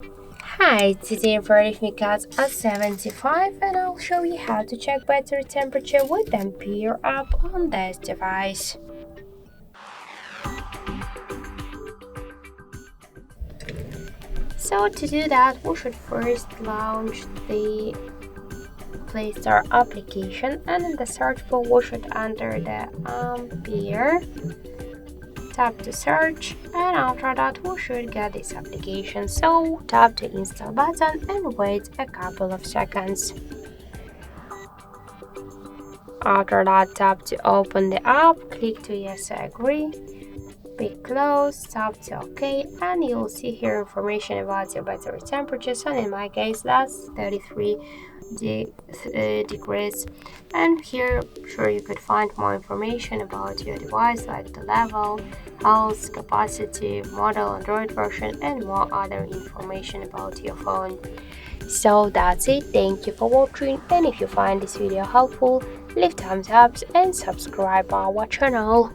Hi, today I'm with me Cat S75 and I'll show you how to check battery temperature with Ampere app on this device. So to do that, we should first launch the Play Store application, and in the search bar we should enter the Ampere. Tap to search, and after that we should get this application. So tap the install button and wait a couple of seconds. After that, tap to open the app, click to yes I agree, pick close, tap to OK, and you'll see here information about your battery temperature, and in my case that's 33 degrees. And here sure you could find more information about your device like the level, health, capacity, model, Android version, and more other information about your phone. So that's it, thank you for watching, and if you find this video helpful, leave thumbs up and subscribe our channel.